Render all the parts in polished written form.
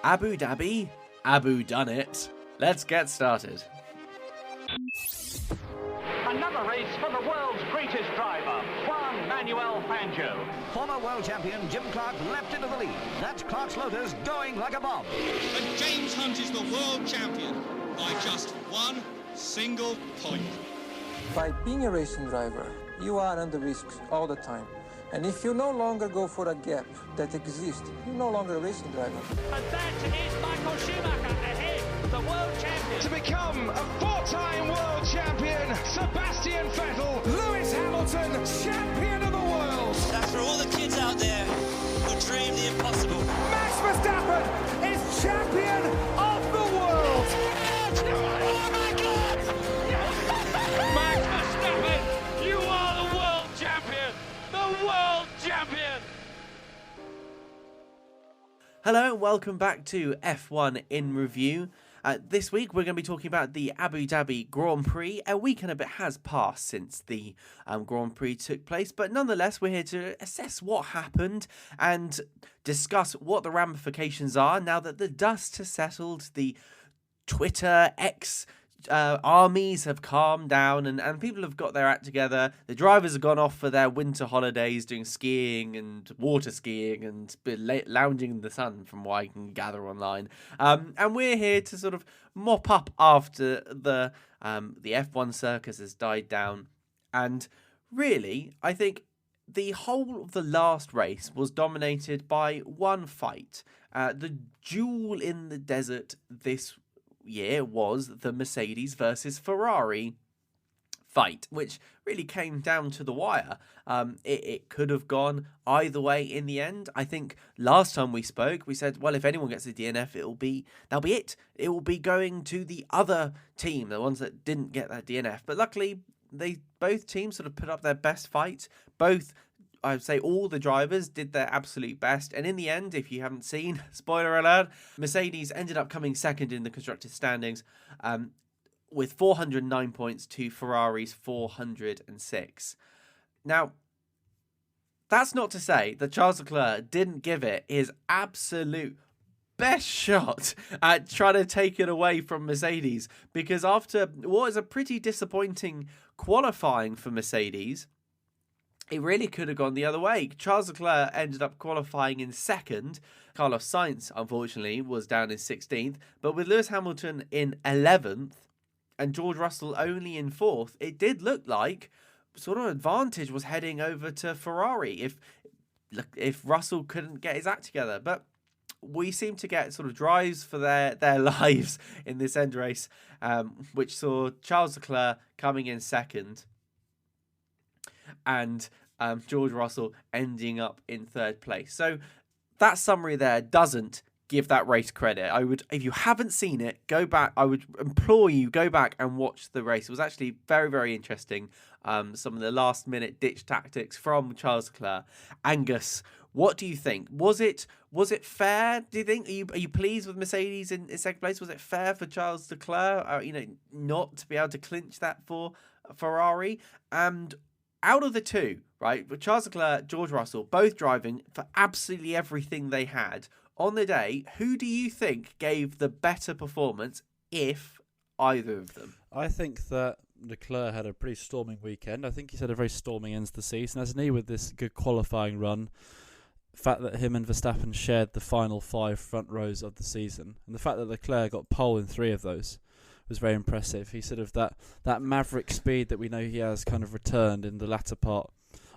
Abu Dhabi, Abu done it. Let's get started. Another race for the world's greatest driver, Juan Manuel Fangio. Former world champion Jim Clark leapt into the lead. That's Clark's Lotus going like a bomb. And James Hunt is the world champion by just one single point. By being a racing driver, you are under risk all the time. And if you no longer go for a gap that exists, you're no longer a racing driver. And that is Michael Schumacher ahead, the world champion. To become a four-time world champion, Sebastian Vettel, Lewis Hamilton, champion of the world. That's for all the kids out there who dream the impossible. Max Verstappen is champion of the world. Oh my God! Max Verstappen, you are the world champion! The world champion! Hello and welcome back to F1 in Review. This week we're going to be talking about the Abu Dhabi Grand Prix. A week and a bit has passed since the Grand Prix took place, but nonetheless we're here to assess what happened and discuss what the ramifications are now that the dust has settled, the Twitter, X armies have calmed down and people have got their act together. The drivers have gone off for their winter holidays doing skiing and water skiing and lounging in the sun from what I can gather online. And we're here to sort of mop up after the F1 circus has died down. And really, I think the whole of the last race was dominated by one fight. The jewel in the desert this year was the Mercedes versus Ferrari fight, which really came down to the wire. It could have gone either way in the end. I think last time we spoke, we said, well, if anyone gets a DNF, that'll be it. It will be going to the other team, the ones that didn't get that DNF. But luckily, both teams sort of put up their best fight. Both, I would say all the drivers did their absolute best. And in the end, if you haven't seen, spoiler alert, Mercedes ended up coming second in the constructors' standings with 409 points to Ferrari's 406. Now, that's not to say that Charles Leclerc didn't give it his absolute best shot at trying to take it away from Mercedes, because after what is a pretty disappointing qualifying for Mercedes, it really could have gone the other way. Charles Leclerc ended up qualifying in second. Carlos Sainz, unfortunately, was down in 16th. But with Lewis Hamilton in 11th and George Russell only in 4th, it did look like sort of advantage was heading over to Ferrari if Russell couldn't get his act together. But we seem to get sort of drives for their lives in this end race, which saw Charles Leclerc coming in second and George Russell ending up in third place. So that summary there doesn't give that race credit. If you haven't seen it, go back. I would implore you, go back and watch the race. It was actually very, very interesting. Some of the last minute ditch tactics from Charles Leclerc. Angus, what do you think? Was it fair? Do you think? Are you pleased with Mercedes in second place? Was it fair for Charles Leclerc, not to be able to clinch that for Ferrari? And out of the two, right, with Charles Leclerc, George Russell, both driving for absolutely everything they had on the day, who do you think gave the better performance, if either of them? I think that Leclerc had a pretty storming weekend. I think he's had a very storming end to the season, hasn't he, with this good qualifying run. The fact that him and Verstappen shared the final 5 front rows of the season, and the fact that Leclerc got pole in 3 of those was very impressive. He sort of that maverick speed that we know he has kind of returned in the latter part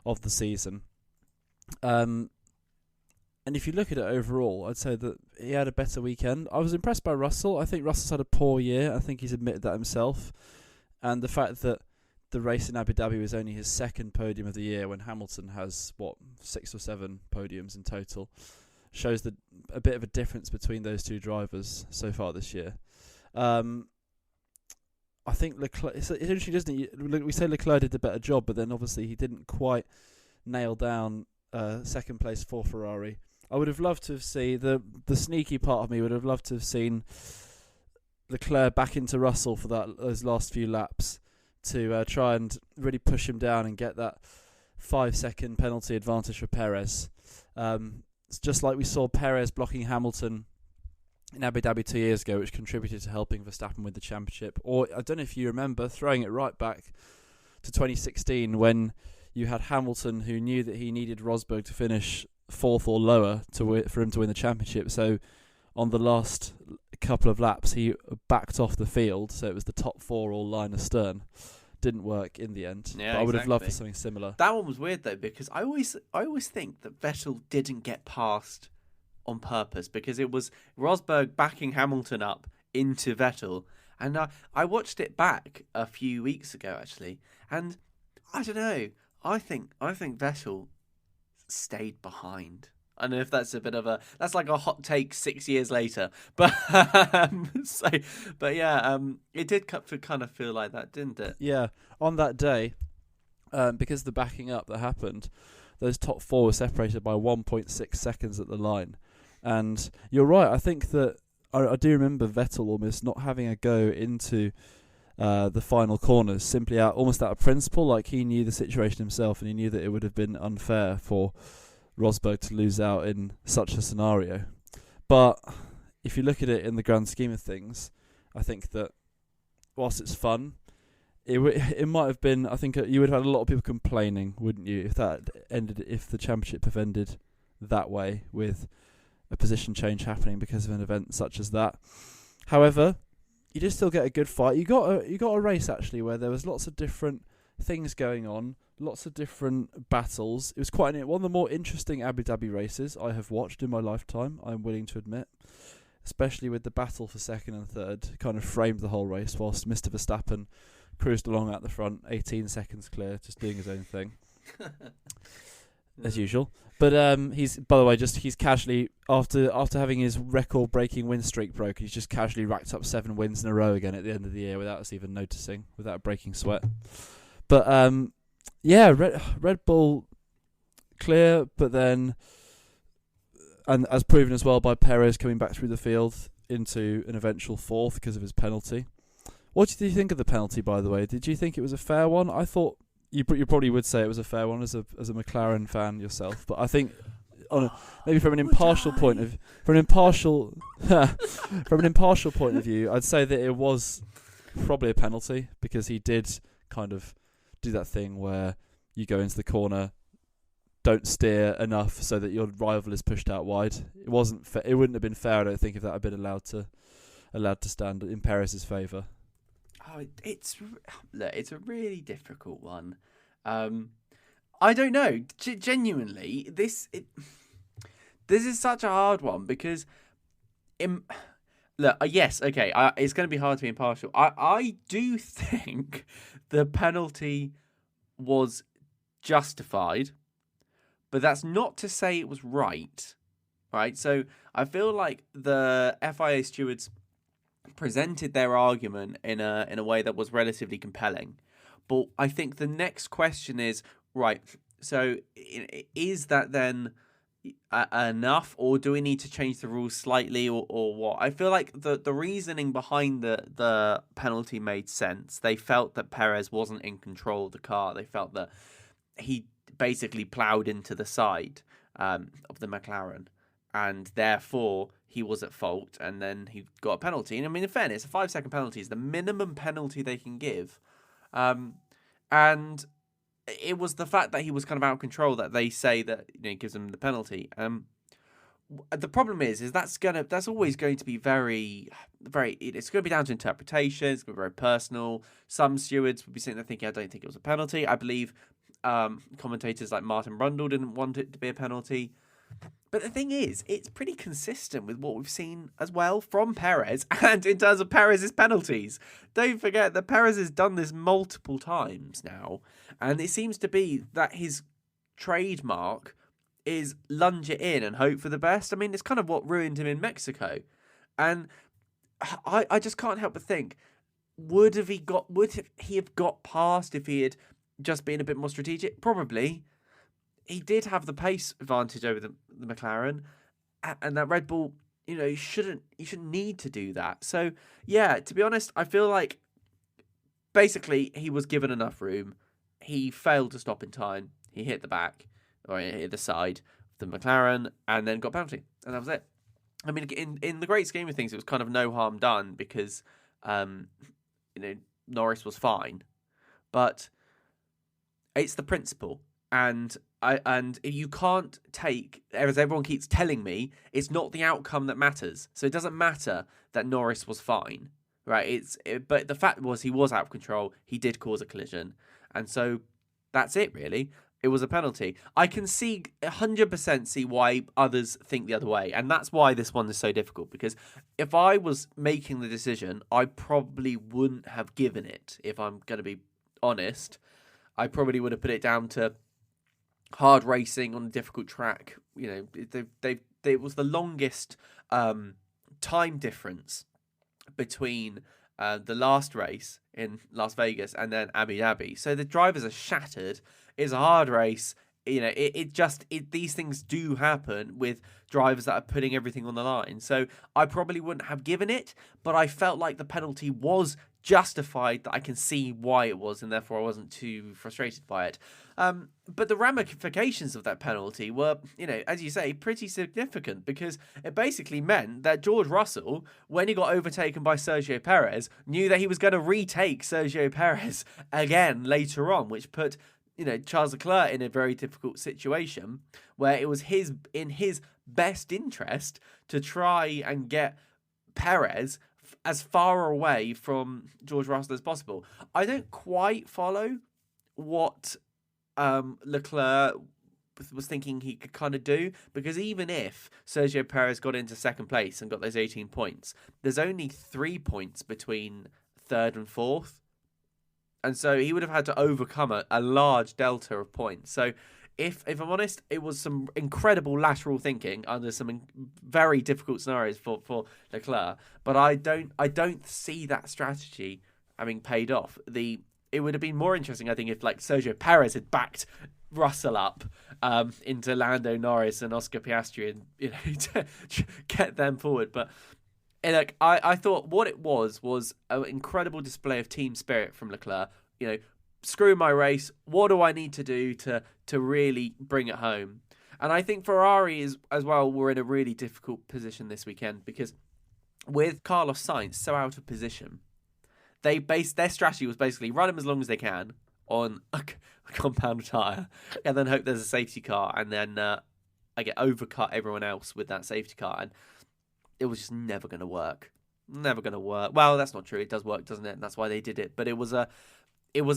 of the season. And if you look at it overall, I'd say that he had a better weekend. I was impressed by Russell. I think Russell's had a poor year. I think he's admitted that himself. And the fact that the race in Abu Dhabi was only his second podium of the year when Hamilton has, 6 or 7 podiums in total, shows a bit of a difference between those two drivers so far this year. I think Leclerc, it's interesting, isn't it? We say Leclerc did the better job, but then obviously he didn't quite nail down second place for Ferrari. I would have loved to have seen, the sneaky part of me would have loved to have seen Leclerc back into Russell for those last few laps to try and really push him down and get that 5-second penalty advantage for Perez. It's just like we saw Perez blocking Hamilton in Abu Dhabi 2 years ago, which contributed to helping Verstappen win the championship. Or I don't know if you remember throwing it right back to 2016 when you had Hamilton, who knew that he needed Rosberg to finish 4th or lower for him to win the championship. So on the last couple of laps, he backed off the field, so it was the top 4 all line astern. Didn't work in the end. Yeah, but I would have loved exactly. for something similar. That one was weird though, because I always think that Vettel didn't get past on purpose, because it was Rosberg backing Hamilton up into Vettel, and I watched it back a few weeks ago actually, and I don't know. I think Vettel stayed behind. I don't know if that's that's like a hot take 6 years later, but it did kind of feel like that, didn't it? Yeah, on that day, because the backing up that happened, those top 4 were separated by 1.6 seconds at the line, and you're right. I think that I do remember Vettel almost not having a go into the final corners, simply almost out of principle. Like, he knew the situation himself, and he knew that it would have been unfair for Rosberg to lose out in such a scenario. But if you look at it in the grand scheme of things, I think that whilst it's fun, it might have been. I think you would have had a lot of people complaining, wouldn't you, if the championship have ended that way, with a position change happening because of an event such as that. However, you did still get a good fight. You got a race actually where there was lots of different things going on, lots of different battles. It was quite one of the more interesting Abu Dhabi races I have watched in my lifetime, I'm willing to admit. Especially with the battle for second and third, kind of framed the whole race, whilst Mr. Verstappen cruised along at the front, 18 seconds clear, just doing his own thing, as usual. But he's casually, after having his record-breaking win streak broken, he's just casually racked up 7 wins in a row again at the end of the year without us even noticing, without breaking sweat. But Red Bull clear, but then, and as proven as well by Perez coming back through the field into an eventual 4th because of his penalty. What did you think of the penalty, by the way? Did you think it was a fair one? I thought you probably would say it was a fair one as a McLaren fan yourself, but I think maybe from an impartial point of view, I'd say that it was probably a penalty, because he did kind of do that thing where you go into the corner, don't steer enough so that your rival is pushed out wide. It wasn't. It wouldn't have been fair, I don't think, if that had been allowed to stand in Perez's favour. Oh, it's a really difficult one. I don't know. Genuinely, this is such a hard one, because yes, okay, it's going to be hard to be impartial. I do think the penalty was justified, but that's not to say it was right. So I feel like the FIA stewards presented their argument in a way that was relatively compelling. But I think the next question is, right, so is that then enough, or do we need to change the rules slightly, or what? I feel like the reasoning behind the penalty made sense. They felt that Perez wasn't in control of the car. They felt that he basically ploughed into the side of the McLaren, and therefore he was at fault, and then he got a penalty. And I mean, in fairness, a 5-second penalty is the minimum penalty they can give. And it was the fact that he was kind of out of control that they say that gives him the penalty. The problem is that's always going to be very, very. It's going to be down to interpretation. It's going to be very personal. Some stewards would be sitting there thinking, "I don't think it was a penalty." I believe commentators like Martin Brundle didn't want it to be a penalty. But the thing is, it's pretty consistent with what we've seen as well from Perez, and in terms of Perez's penalties. Don't forget that Perez has done this multiple times now, and it seems to be that his trademark is lunge it in and hope for the best. I mean, it's kind of what ruined him in Mexico. And I just can't help but think, would he have got past if he had just been a bit more strategic? Probably. He did have the pace advantage over the McLaren, and that Red Bull, you shouldn't need to do that. So, yeah, to be honest, I feel like basically he was given enough room. He failed to stop in time. He hit the back, or he hit the side of the McLaren, and then got penalty, and that was it. I mean, in the great scheme of things, it was kind of no harm done because, Norris was fine, but it's the principle, and you can't take, as everyone keeps telling me, it's not the outcome that matters. So it doesn't matter that Norris was fine, right? But the fact was he was out of control. He did cause a collision, and so that's it really. It was a penalty. I can 100% see why others think the other way. And that's why this one is so difficult. Because if I was making the decision, I probably wouldn't have given it. If I'm going to be honest, I probably would have put it down to hard racing on a difficult track. It was the longest time difference between the last race in Las Vegas and then Abu Dhabi. So the drivers are shattered. It's a hard race. These things do happen with drivers that are putting everything on the line. So I probably wouldn't have given it, but I felt like the penalty was justified, that I can see why it was, and therefore I wasn't too frustrated by it. But the ramifications of that penalty were, as you say, pretty significant, because it basically meant that George Russell, when he got overtaken by Sergio Perez, knew that he was going to retake Sergio Perez again later on, which put Charles Leclerc in a very difficult situation where it was in his best interest to try and get Perez as far away from George Russell as possible. I don't quite follow what Leclerc was thinking he could kind of do, because even if Sergio Perez got into second place and got those 18 points, there's only 3 points between third and fourth. And so he would have had to overcome a large delta of points. So if I'm honest, it was some incredible lateral thinking under some very difficult scenarios for Leclerc. But I don't see that strategy having paid off. It would have been more interesting, I think, if Sergio Perez had backed Russell up into Lando Norris and Oscar Piastri and to get them forward. But I thought what it was an incredible display of team spirit from Leclerc. Screw my race. What do I need to do to really bring it home? And I think Ferrari as well were in a really difficult position this weekend, because with Carlos Sainz so out of position, their strategy was basically run him as long as they can on a compound tyre, and then hope there's a safety car, and then I get overcut everyone else with that safety car, and it was just never going to work. Never going to work. Well, that's not true. It does work, doesn't it? And that's why they did it. But it was a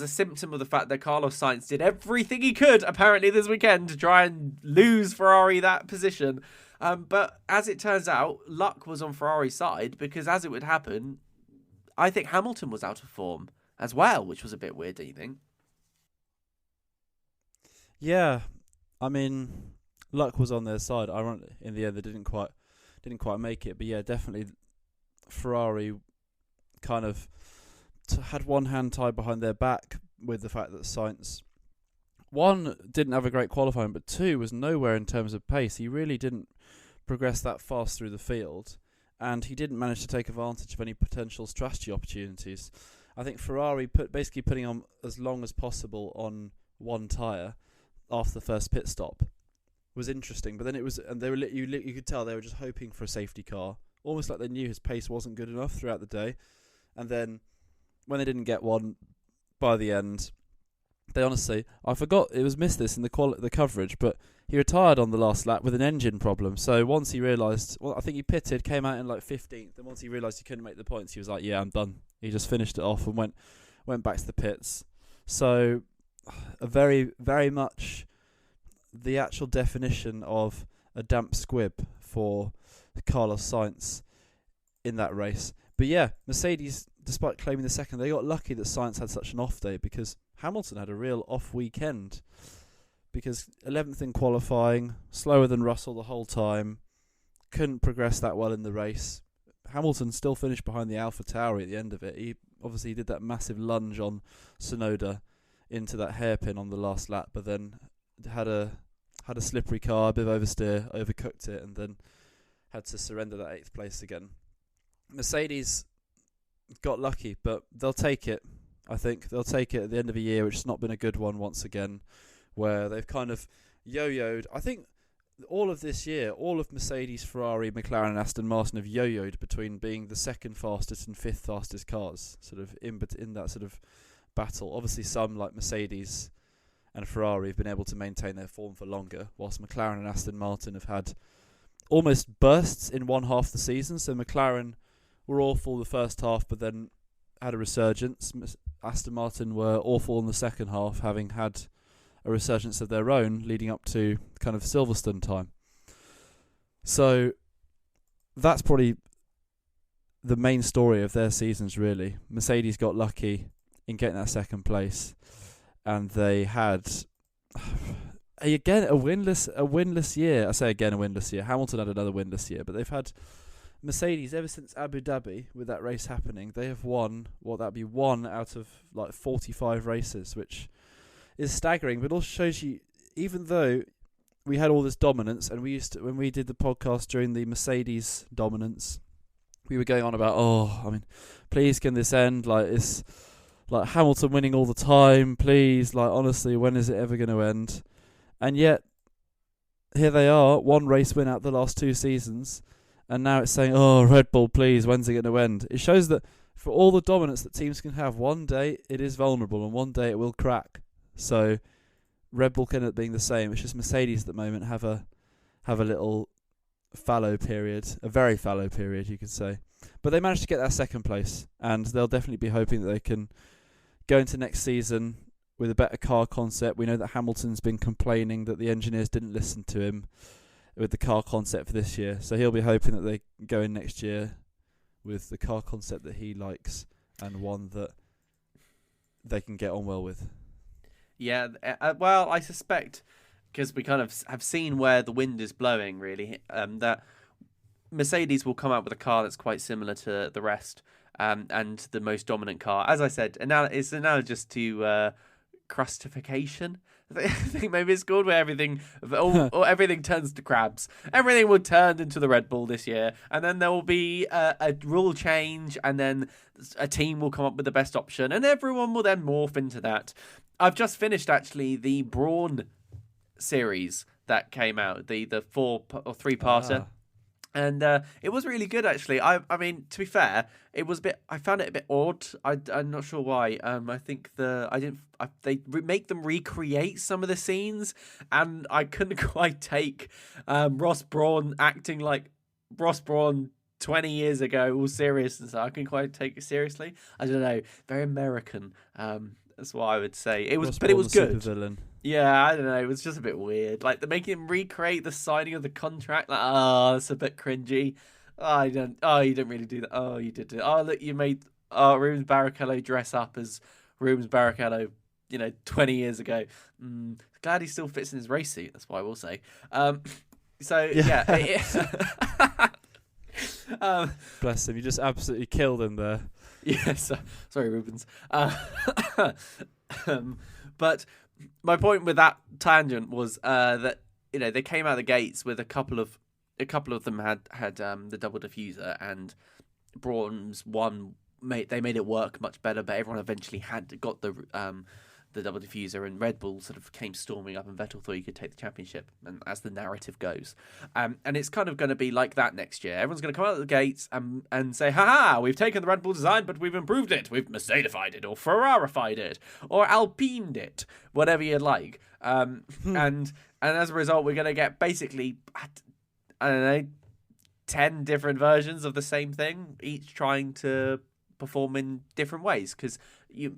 symptom of the fact that Carlos Sainz did everything he could, apparently, this weekend to try and lose Ferrari that position. But as it turns out, luck was on Ferrari's side, because as it would happen, I think Hamilton was out of form as well, which was a bit weird, don't you think? Yeah, I mean, luck was on their side. Ironically, in the end, they didn't quite make it. But yeah, definitely, Ferrari kind of had one hand tied behind their back with the fact that Sainz, one, didn't have a great qualifying, but two, was nowhere in terms of pace. He really didn't progress that fast through the field, and he didn't manage to take advantage of any potential strategy opportunities. I think Ferrari basically putting on as long as possible on one tyre after the first pit stop was interesting, but then you could tell they were just hoping for a safety car, almost like they knew his pace wasn't good enough throughout the day. And then when they didn't get one by the end, they honestly, I forgot, it was missed this in the coverage, but he retired on the last lap with an engine problem. So once he realised, I think he pitted, came out in 15th, and once he realised he couldn't make the points, he was like, yeah, I'm done. He just finished it off and went back to the pits. So a very, very much the actual definition of a damp squib for Carlos Sainz in that race. But yeah, Mercedes, despite claiming the second, they got lucky that Sainz had such an off day, because Hamilton had a real off weekend, because 11th in qualifying, slower than Russell the whole time, couldn't progress that well in the race. Hamilton still finished behind the AlphaTauri at the end of it. He obviously did that massive lunge on Tsunoda into that hairpin on the last lap, but then had a slippery car, a bit of oversteer, overcooked it, and then had to surrender that 8th place again. Mercedes got lucky, but they'll take it. I think they'll take it at the end of a year, which has not been a good one once again, where they've kind of yo-yoed. I think all of this year, all of Mercedes, Ferrari, McLaren and Aston Martin have yo-yoed between being the second fastest and fifth fastest cars, sort of in that sort of battle. Obviously some like Mercedes and Ferrari have been able to maintain their form for longer, whilst McLaren and Aston Martin have had almost bursts in one half of the season. So McLaren were awful the first half but then had a resurgence. Aston Martin were awful in the second half, having had a resurgence of their own leading up to kind of Silverstone time. So that's probably the main story of their seasons, really. Mercedes got lucky in getting that second place, and they had a winless year. I say again a winless year. Hamilton had another winless year, but they've had Mercedes ever since Abu Dhabi, with that race happening. They have won one out of like 45 races, which is staggering, but also shows you, even though we had all this dominance, and when we did the podcast during the Mercedes dominance, we were going on about, please can this end? Like, it's like Hamilton winning all the time, please, like, honestly, when is it ever going to end? And yet, here they are, one race win out the last 2 seasons, and now it's saying, Red Bull, please, when's it going to end? It shows that for all the dominance that teams can have, one day it is vulnerable, and one day it will crack. So Red Bull can end up being the same. It's just Mercedes at the moment have a little fallow period, a very fallow period, you could say. But they managed to get that second place, and they'll definitely be hoping that they can go into next season with a better car concept. We know that Hamilton's been complaining that the engineers didn't listen to him with the car concept for this year. So he'll be hoping that they go in next year with the car concept that he likes, and one that they can get on well with. Yeah, well, I suspect, because we kind of have seen where the wind is blowing, really, that Mercedes will come out with a car that's quite similar to the rest, and the most dominant car. As I said, it's analogous to crustification. I think maybe it's called, where everything turns to crabs. Everything will turn into the Red Bull this year, and then there will be a rule change, and then a team will come up with the best option, and everyone will then morph into that. I've just finished, actually, the Brawn series that came out, the 3-parter. And it was really good, actually. I mean, to be fair, I found it a bit odd. I'm not sure why. I think they make them recreate some of the scenes, and I couldn't quite take Ross Brawn acting like Ross Brawn 20 years ago, all serious and stuff. I couldn't quite take it seriously. I don't know, very American. That's what I would say. It was good. Supervillain. Yeah, I don't know. It was just a bit weird. Like, they're making him recreate the signing of the contract. Like, that's a bit cringy. You didn't really do that. Oh, you did do it. Oh, look, you made Rubens Barrichello dress up as Rubens Barrichello, 20 years ago. Glad he still fits in his race suit. That's what I will say. Bless him. You just absolutely killed him there. Yes, sorry, Rubens. But my point with that tangent was that they came out of the gates with a couple of them had the double diffuser, and Brawn's one they made it work much better, but everyone eventually got the double diffuser, and Red Bull sort of came storming up, and Vettel thought he could take the championship, and as the narrative goes. And it's kind of going to be like that next year. Everyone's going to come out of the gates and say, ha, we've taken the Red Bull design, but we've improved it. We've Mercedesified it, or Ferrarified it, or Alpined it, whatever you'd like. And as a result, we're going to get basically, I don't know, 10 different versions of the same thing, each trying to perform in different ways, because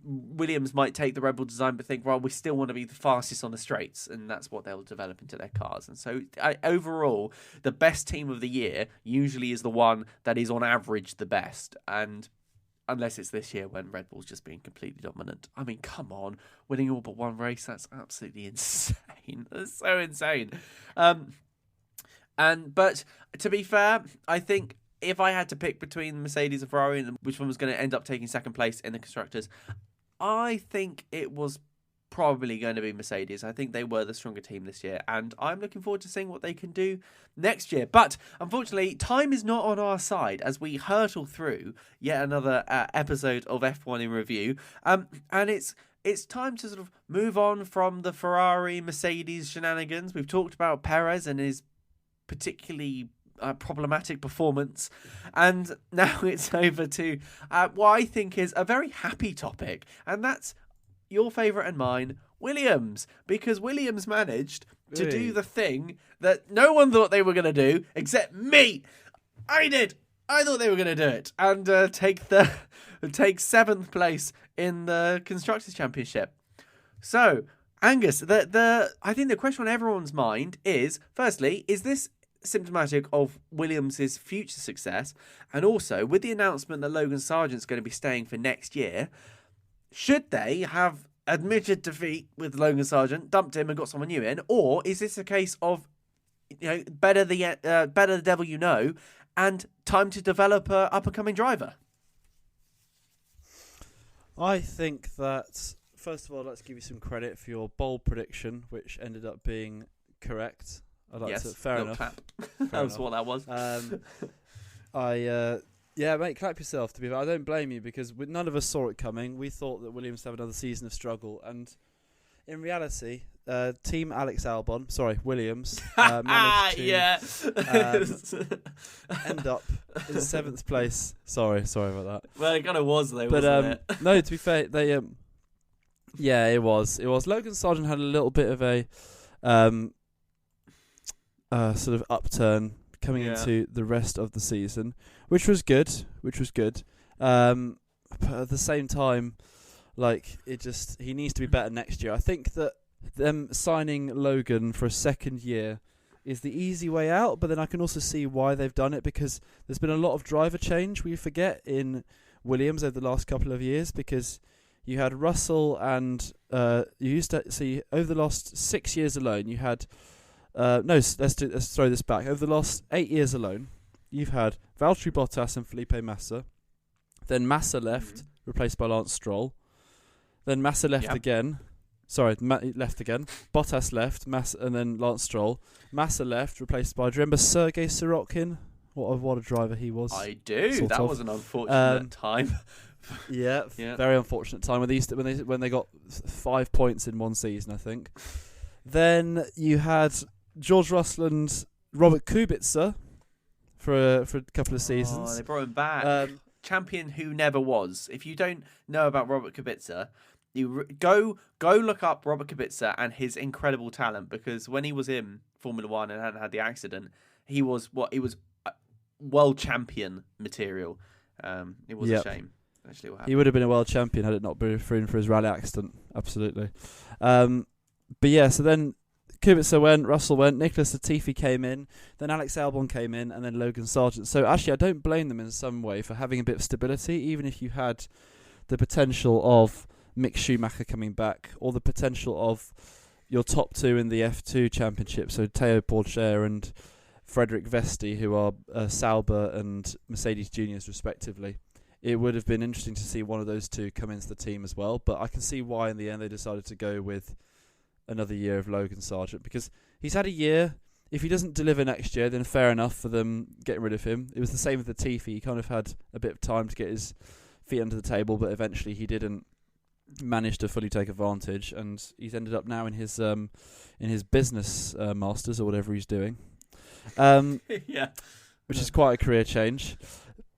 Williams might take the Red Bull design but think, well, we still want to be the fastest on the straights, and that's what they'll develop into their cars. And so overall, the best team of the year usually is the one that is on average the best, and unless it's this year when Red Bull's just being completely dominant. I mean, come on, winning all but one race, that's absolutely insane. That's so insane. But to be fair, I think if I had to pick between Mercedes and Ferrari and which one was going to end up taking second place in the constructors, I think it was probably going to be Mercedes. I think they were the stronger team this year, and I'm looking forward to seeing what they can do next year. But unfortunately, time is not on our side as we hurtle through yet another episode of F1 in Review. And it's time to sort of move on from the Ferrari Mercedes shenanigans. We've talked about Perez and his particularly problematic performance. And now it's over to what I think is a very happy topic, and that's your favourite and mine, Williams, because Williams managed to do the thing that no one thought they were going to do except me. I did. I thought they were going to do it and take 7th place in the Constructors' Championship. So, Angus, I think the question on everyone's mind is, firstly, is this symptomatic of Williams' future success? And also, with the announcement that Logan Sargent's going to be staying for next year, should they have admitted defeat with Logan Sargent, dumped him and got someone new in? Or is this a case of, better the devil you know, and time to develop a up-and-coming driver? I think that, first of all, let's give you some credit for your bold prediction, which ended up being correct. I'd like to. Fair enough. Clap. That was what that was. Yeah, mate, clap yourself. To be fair, I don't blame you, because none of us saw it coming. We thought that Williams would have another season of struggle, and in reality, Team Williams managed to end up in 7th place. Sorry about that. Well, it kind of was, though, wasn't it? No, to be fair, they yeah, it was. Logan Sargent had a little bit of a sort of upturn coming into the rest of the season, which was good. But at the same time, he needs to be better next year. I think that them signing Logan for a second year is the easy way out, but then I can also see why they've done it, because there's been a lot of driver change, we forget, in Williams over the last couple of years, because you had Russell and you used to see over the last 6 years alone, you had let's throw this back. Over the last 8 years alone, you've had Valtteri Bottas and Felipe Massa. Then Massa left, replaced by Lance Stroll. Then Massa left again. Sorry, left again. Bottas left, Massa, and then Lance Stroll. Massa left, replaced by, do you remember Sergei Sorokin? What a driver he was. I do. That was an unfortunate time. Yeah, very unfortunate time when they got 5 points in one season, I think. Then you had George Russell and Robert Kubica for a couple of seasons. Oh, they brought him back. Champion who never was. If you don't know about Robert Kubica, you go look up Robert Kubica and his incredible talent, because when he was in Formula One and hadn't had the accident, he was world champion material. It was a shame. Actually, what happened. He would have been a world champion had it not been for his rally accident. Absolutely. But yeah, so then Kubica went, Russell went, Nicholas Latifi came in, then Alex Albon came in, and then Logan Sargent. So actually, I don't blame them in some way for having a bit of stability, even if you had the potential of Mick Schumacher coming back, or the potential of your top two in the F2 championship, so Teo Pourchaire and Frederick Vesti, who are Sauber and Mercedes Juniors respectively. It would have been interesting to see one of those two come into the team as well, but I can see why in the end they decided to go with another year of Logan Sargent, because he's had a year. If he doesn't deliver next year, then fair enough for them getting rid of him. It was the same with Latifi. He kind of had a bit of time to get his feet under the table, but eventually he didn't manage to fully take advantage, and he's ended up now in his business masters or whatever he's doing, which is quite a career change.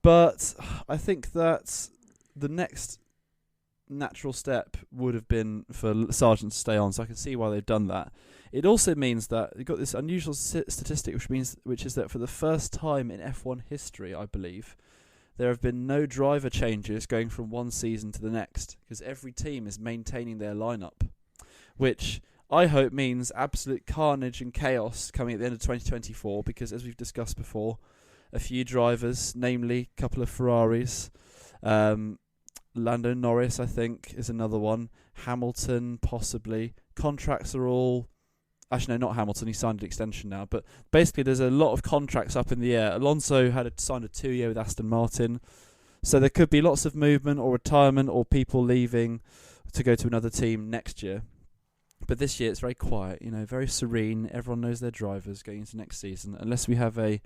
But I think that the next natural step would have been for Sargent to stay on, so I can see why they've done that. It also means that you've got this unusual statistic, which is that for the first time in F1 history, I believe, there have been no driver changes going from one season to the next, because every team is maintaining their lineup, which I hope means absolute carnage and chaos coming at the end of 2024, because as we've discussed before, a few drivers, namely a couple of Ferraris, Lando Norris, I think, is another one. Hamilton, possibly. Contracts are all... Actually, no, not Hamilton. He signed an extension now. But basically, there's a lot of contracts up in the air. Alonso signed a 2-year with Aston Martin. So there could be lots of movement or retirement or people leaving to go to another team next year. But this year, it's very quiet, very serene. Everyone knows their drivers going into next season. Unless we have an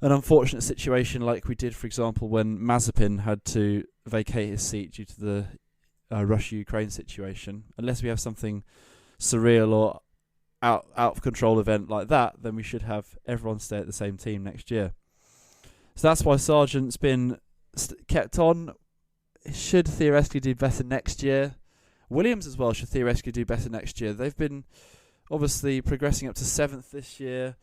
unfortunate situation like we did, for example, when Mazepin had to vacate his seat due to the Russia-Ukraine situation. Unless we have something surreal or out of control event like that, then we should have everyone stay at the same team next year. So that's why Sargent's been kept on. Should theoretically do better next year. Williams as well should theoretically do better next year. They've been obviously progressing up to 7th this year.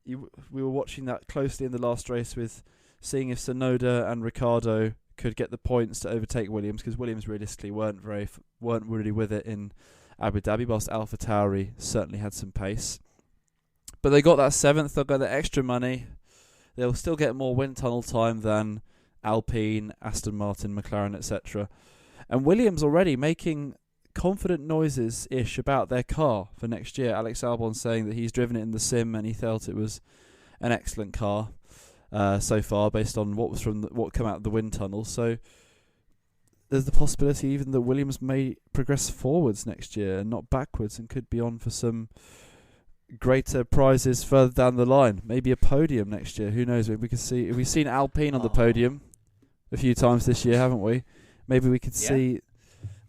We were watching that closely in the last race with seeing if Tsunoda and Ricciardo could get the points to overtake Williams, because Williams realistically weren't really with it in Abu Dhabi, whilst AlphaTauri certainly had some pace. But they got that 7th, they'll get the extra money. They'll still get more wind tunnel time than Alpine, Aston Martin, McLaren, etc. And Williams already making confident noises-ish about their car for next year. Alex Albon saying that he's driven it in the sim and he felt it was an excellent car so far, based on what came out of the wind tunnel. So there's the possibility even that Williams may progress forwards next year and not backwards, and could be on for some greater prizes further down the line. Maybe a podium next year. Who knows? We've seen Alpine on the podium a few times this year, haven't we? Maybe we could see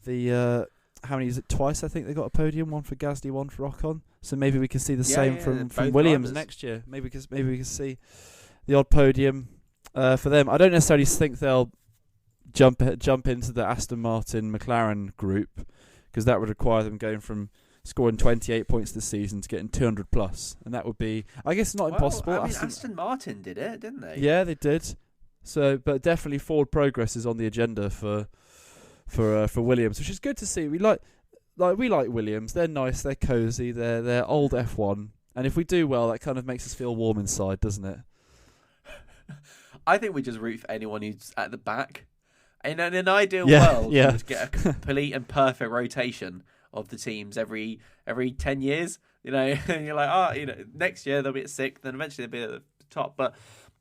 the how many is it? Twice, I think they got a podium. One for Gasly, one for Ocon. So maybe we can see the same from Williams next year. Maybe we can see the odd podium for them. I don't necessarily think they'll jump into the Aston Martin McLaren group, because that would require them going from scoring 28 points this season to getting 200 plus, and that would be, I guess, not impossible. I mean, Aston Martin did it, didn't they? Yeah, they did. So, but definitely forward progress is on the agenda for Williams, which is good to see. We like Williams. They're nice. They're cozy. They're old F1, and if we do well, that kind of makes us feel warm inside, doesn't it? I think we just root for anyone who's at the back. In an ideal world, you would get a complete and perfect rotation of the teams every 10 years. You know, and you're like, next year they'll be at 6th, then eventually they'll be at the top. But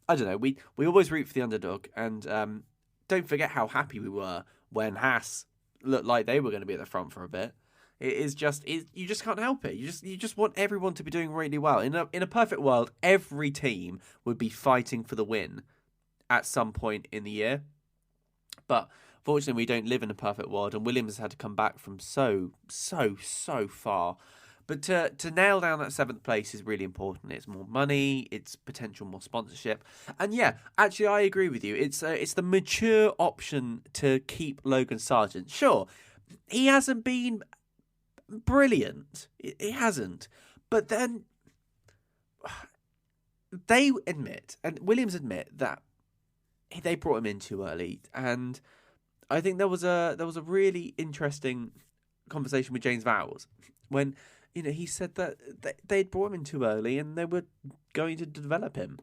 I don't know. We always root for the underdog, and don't forget how happy we were when Haas looked like they were going to be at the front for a bit. You just can't help it. You just want everyone to be doing really well. In a perfect world, every team would be fighting for the win at some point in the year. But fortunately, we don't live in a perfect world, and Williams has had to come back from so far. But to nail down that 7th place is really important. It's more money, it's potential more sponsorship. And yeah, actually, I agree with you. It's the mature option to keep Logan Sargent. Sure, he hasn't been brilliant. He hasn't. But then they admit, and Williams admit, that they brought him in too early. And I think there was a really interesting conversation with James Vowles when he said that they'd brought him in too early and they were going to develop him.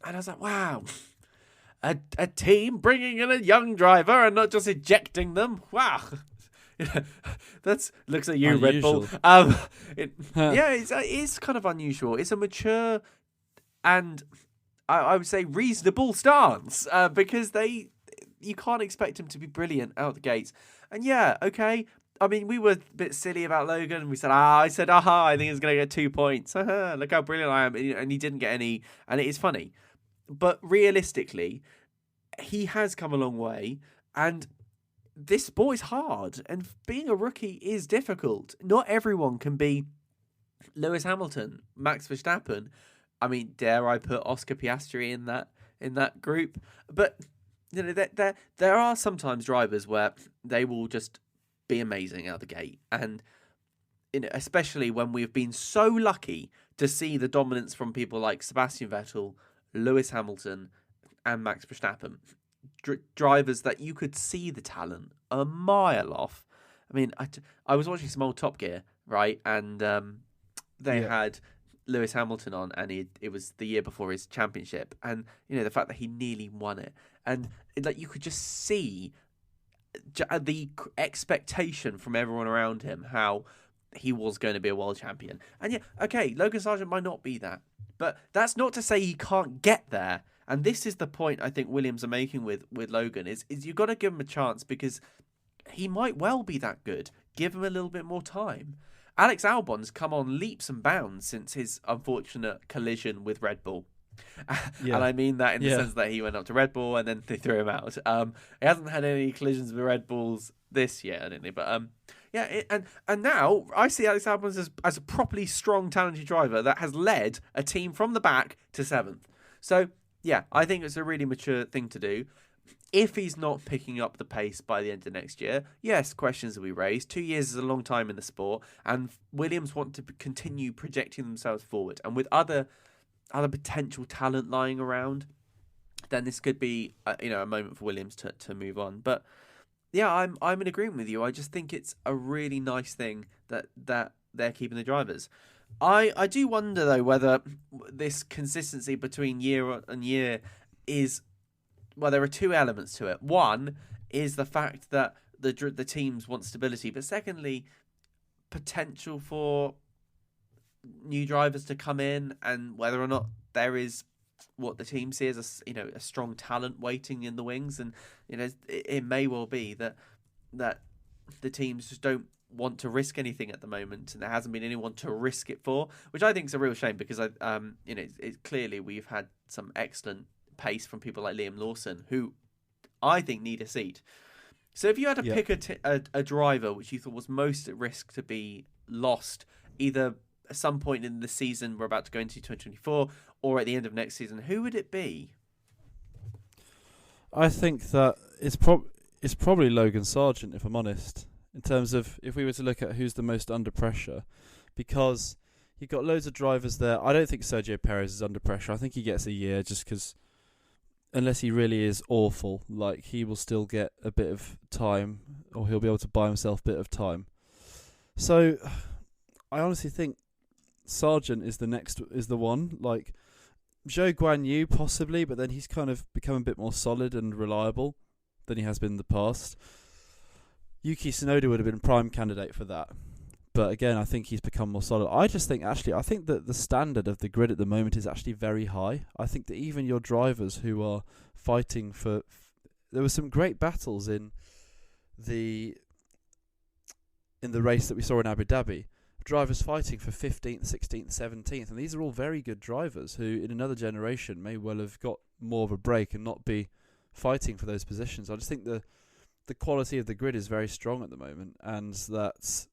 And I was like, wow, a team bringing in a young driver and not just ejecting them. Wow. That looks at you, unusual. Red Bull. It's kind of unusual. It's a mature and I would say reasonable stance, because you can't expect him to be brilliant out the gates. And yeah, okay. I mean, we were a bit silly about Logan. We said, I think he's going to get 2 points. Look how brilliant I am. And he didn't get any. And it is funny. But realistically, he has come a long way. And this sport is hard. And being a rookie is difficult. Not everyone can be Lewis Hamilton, Max Verstappen. I mean, dare I put Oscar Piastri in that group? But there are sometimes drivers where they will just be amazing out the gate, and especially when we've been so lucky to see the dominance from people like Sebastian Vettel, Lewis Hamilton, and Max Verstappen, drivers that you could see the talent a mile off. I mean, I was watching some old Top Gear, right, and they had Lewis Hamilton on, and it was the year before his championship, and the fact that he nearly won it, and you could just see the expectation from everyone around him, how he was going to be a world champion. And yeah, okay, Logan Sargent might not be that, but that's not to say he can't get there. And this is the point I think Williams are making with Logan, is you've got to give him a chance, because he might well be that good. Give him a little bit more time. Alex Albon's come on leaps and bounds since his unfortunate collision with Red Bull. And I mean that in the sense that he went up to Red Bull and then they threw him out. He hasn't had any collisions with Red Bulls this year, I don't think. But Yeah, and now I see Alex Albon as a properly strong, talented driver that has led a team from the back to 7th. So, yeah, I think it's a really mature thing to do. If he's not picking up the pace by the end of next year, yes, questions will be raised. 2 years is a long time in the sport, and Williams want to continue projecting themselves forward. And with other potential talent lying around, then this could be a moment for Williams to move on. But yeah, I'm in agreement with you. I just think it's a really nice thing that they're keeping the drivers. I do wonder though whether this consistency between year and year is. Well, there are two elements to it. One is the fact that the teams want stability, but secondly, potential for new drivers to come in, and whether or not there is what the team see as a strong talent waiting in the wings, and it may well be that the teams just don't want to risk anything at the moment, and there hasn't been anyone to risk it for, which I think is a real shame because it's clearly we've had some excellent pace from people like Liam Lawson, who I think need a seat. So if you had to pick a driver which you thought was most at risk to be lost, either at some point in the season we're about to go into 2024 or at the end of next season, who would it be? I think that it's probably Logan Sargent, if I'm honest, in terms of if we were to look at who's the most under pressure, because you've got loads of drivers there. I don't think Sergio Perez is under pressure. I think he gets a year just because unless he really is awful, like he will still get a bit of time, or he'll be able to buy himself a bit of time. So I honestly think Sargent is the one. Like Zhou Guanyu possibly, but then he's kind of become a bit more solid and reliable than he has been in the past. Yuki Tsunoda would have been a prime candidate for that. But again, I think he's become more solid. I think that the standard of the grid at the moment is actually very high. I think that even your drivers who are fighting for... There were some great battles in the race that we saw in Abu Dhabi. Drivers fighting for 15th, 16th, 17th. And these are all very good drivers who, in another generation, may well have got more of a break and not be fighting for those positions. I just think the quality of the grid is very strong at the moment, and that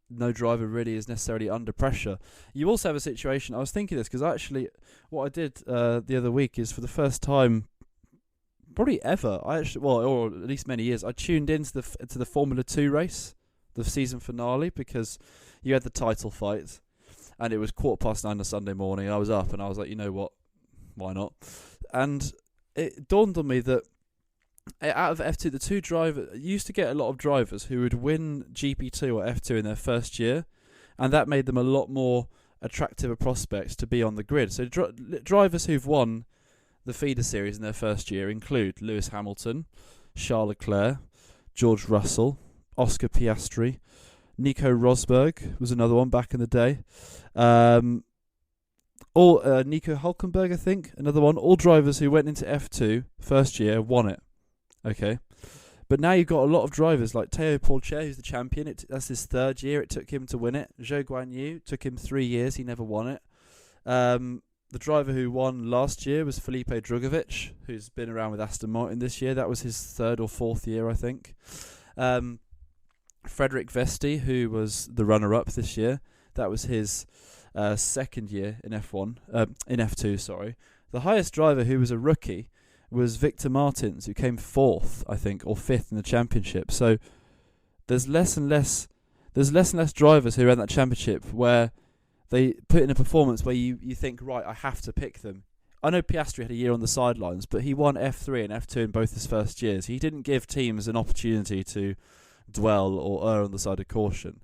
no driver really is necessarily under pressure. You also have a situation, I was thinking this because actually what I did the other week is for the first time probably ever, or at least many years, I tuned into the Formula 2 race, the season finale, because you had the title fight and it was 9:15 on Sunday morning. I was up and I was like, you know what, why not? And it dawned on me that out of F2, the two drivers used to get a lot of drivers who would win GP2 or F2 in their first year, and that made them a lot more attractive a prospects to be on the grid. So drivers who've won the feeder series in their first year include Lewis Hamilton, Charles Leclerc, George Russell, Oscar Piastri, Nico Rosberg was another one back in the day. Nico Hülkenberg, I think, another one. All drivers who went into F2 first year won it. Okay, but now you've got a lot of drivers like Théo Pourchaire, who's the champion. That's his third year. It took him to win it. Zhou Guanyu took him 3 years. He never won it. The driver who won last year was Felipe Drugovich, who's been around with Aston Martin this year. That was his third or fourth year, I think. Frederick Vesti, who was the runner-up this year, that was his second year in F2. Sorry, the highest driver who was a rookie was Victor Martins, who came fourth, I think, or fifth in the championship. So there's less and less drivers who are in that championship where they put in a performance where you think, right, I have to pick them. I know Piastri had a year on the sidelines, but he won F3 and F2 in both his first years. He didn't give teams an opportunity to dwell or err on the side of caution.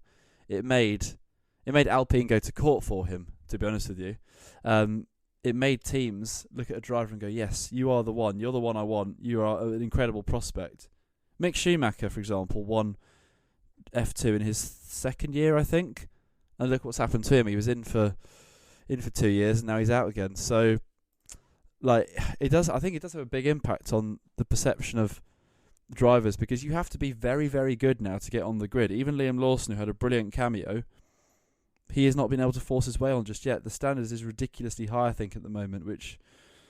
It made Alpine go to court for him, to be honest with you. It made teams look at a driver and go, yes, you are the one. You're the one I want. You are an incredible prospect. Mick Schumacher, for example, won F2 in his second year, I think. And look what's happened to him. He was in for 2 years and now he's out again. So, I think it does have a big impact on the perception of drivers, because you have to be very, very good now to get on the grid. Even Liam Lawson, who had a brilliant cameo, he has not been able to force his way on just yet. The standards is ridiculously high, I think, at the moment, which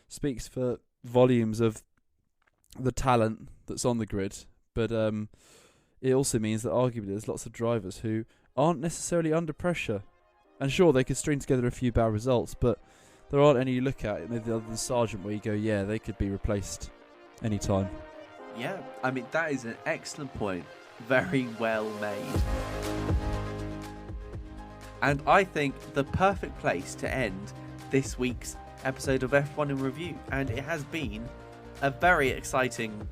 speaks for volumes of the talent that's on the grid. But it also means that arguably there's lots of drivers who aren't necessarily under pressure. And sure, they could string together a few bad results, but there aren't any you look at, maybe other than Sargent, where you go, yeah, they could be replaced anytime. Yeah, I mean, that is an excellent point. Very well made. And I think the perfect place to end this week's episode of F1 in Review. And it has been a very exciting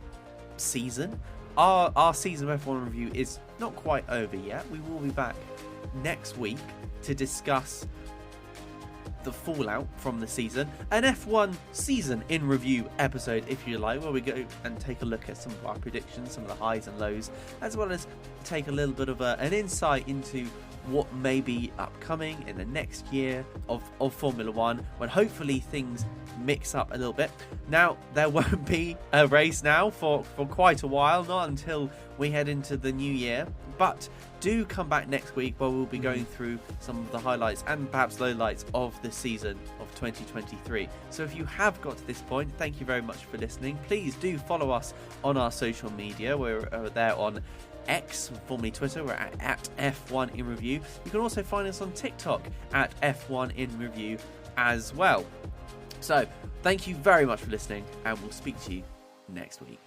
season. Our season of F1 Review is not quite over yet. We will be back next week to discuss the fallout from the season, an F1 season in review episode, if you like, where we go and take a look at some of our predictions, some of the highs and lows, as well as take a little bit of an insight into what may be upcoming in the next year of Formula One, when hopefully things mix up a little bit. Now, there won't be a race now for quite a while, not until we head into the new year, but do come back next week where we'll be going through some of the highlights and perhaps lowlights of the season of 2023. So if you have got to this point, thank you very much for listening. Please do follow us on our social media. We're there on X, formerly Twitter. We're at F1 in Review. You can also find us on TikTok at F1 in Review as well. So thank you very much for listening, and we'll speak to you next week.